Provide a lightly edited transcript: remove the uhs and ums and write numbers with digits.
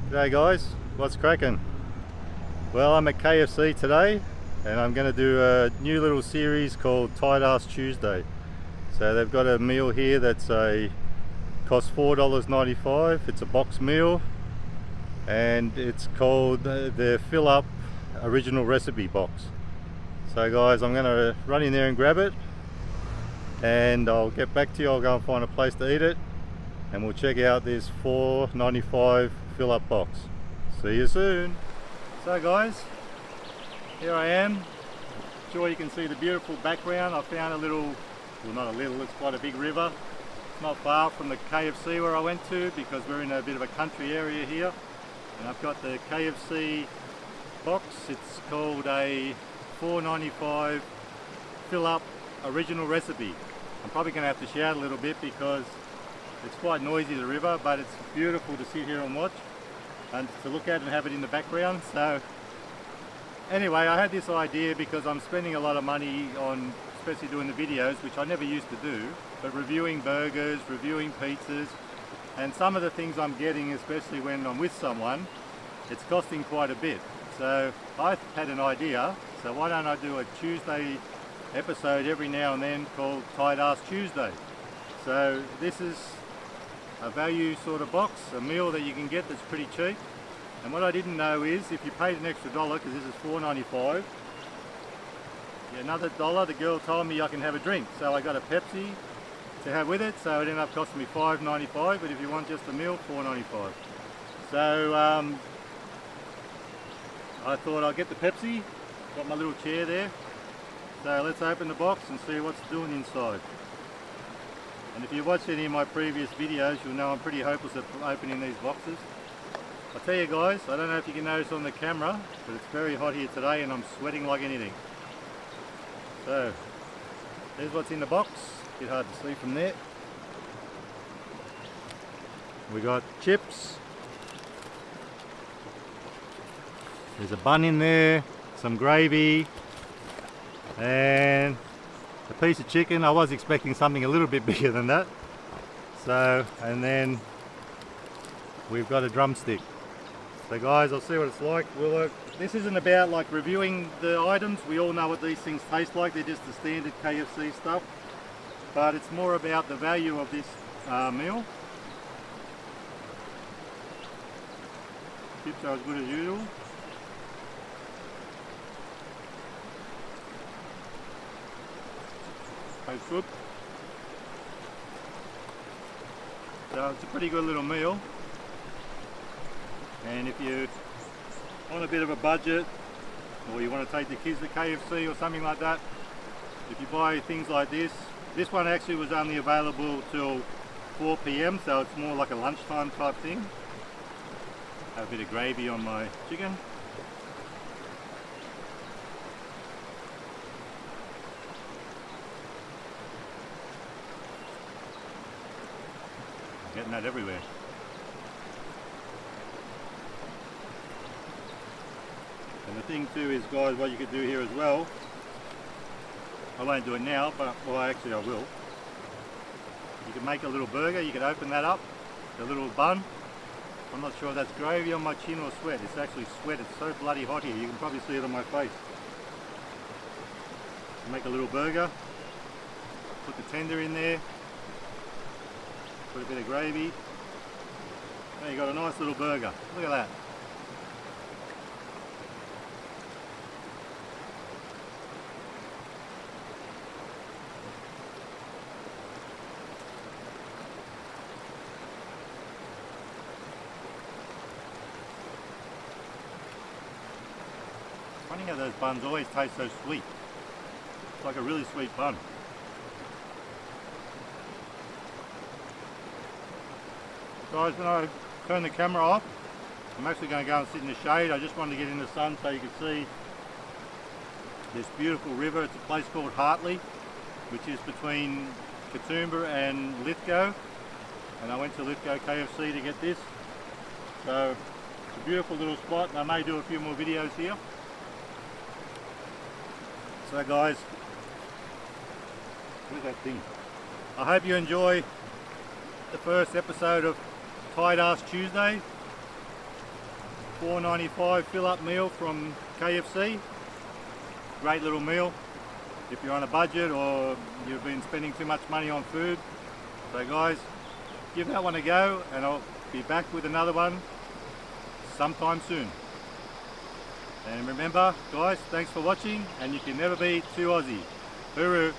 G'day guys, what's cracking? Well, I'm at KFC today and I'm going to do a new little series called Arse Tuesday. So they've got a meal here that's costs $4.95. It's a box meal and it's called the Fill Up Original Recipe box. So guys, I'm going to run in there and grab it and I'll get back to you. I'll go and find a place to eat it and we'll check out this $4.95 fill up box. See you soon. So guys, here I am. I'm sure you can see the beautiful background. I found a little, well not a little, it's quite a big river. It's not far from the KFC where I went to because we're in a bit of a country area here. And I've got the KFC box. It's called a $4.95 fill up original recipe. I'm probably going to have to shout a little bit because it's quite noisy, the river, but it's beautiful to sit here and watch and to look at and have it in the background. So anyway, I had this idea because I'm spending a lot of money on, especially doing the videos, which I never used to do, but reviewing burgers, reviewing pizzas, and some of the things I'm getting, especially when I'm with someone, it's costing quite a bit. So I had an idea, so why don't I do a Tuesday episode every now and then called Arse Tuesday. So this is a value sort of box, a meal that you can get that's pretty cheap. And what I didn't know is if you paid an extra $1, because this is $4.95, another $1, the girl told me I can have a drink. So I got a Pepsi to have with it, so it ended up costing me $5.95, but if you want just a meal, $4.95. So I thought I'll get the Pepsi, got my little chair there. So let's open the box and see what's doing inside. And if you watched any of my previous videos, you'll know I'm pretty hopeless at opening these boxes. I'll tell you guys, I don't know if you can notice on the camera, but it's very hot here today and I'm sweating like anything. So, there's what's in the box. A bit hard to see from there. We got chips. There's a bun in there, some gravy, and a piece of chicken. I was expecting something a little bit bigger than that. So, and then we've got a drumstick. So guys, I'll see what it's like. This isn't about like reviewing the items. We all know what these things taste like. They're just the standard KFC stuff. But it's more about the value of this meal. Chips are as good as usual. Tastes good. So it's a pretty good little meal. And if you on a bit of a budget or you want to take the kids to KFC or something like that, if you buy things like this one actually was only available till 4 PM, so it's more like a lunchtime type thing. Have a bit of gravy on my chicken. Getting that everywhere. And the thing too is, guys, what you could do here as well, I won't do it now, but well actually I will. You can make a little burger, you can open that up, the little bun. I'm not sure if that's gravy on my chin or sweat. It's actually sweat, it's so bloody hot here, you can probably see it on my face. Make a little burger, put the tender in there, put a bit of gravy. There you got a nice little burger. Look at that. Funny how those buns always taste so sweet. It's like a really sweet bun. Guys, when I turn the camera off, I'm actually going to go and sit in the shade. I just wanted to get in the sun so you can see this beautiful river. It's a place called Hartley, which is between Katoomba and Lithgow. And I went to Lithgow KFC to get this. So it's a beautiful little spot and I may do a few more videos here. So guys, where's that thing? I hope you enjoy the first episode of Arse Tuesday. 4.95 fill-up meal from KFC. Great little meal if you're on a budget or you've been spending too much money on food. So guys, give that one a go, and I'll be back with another one sometime soon. And remember guys, thanks for watching, and you can never be too Aussie. Hooroo!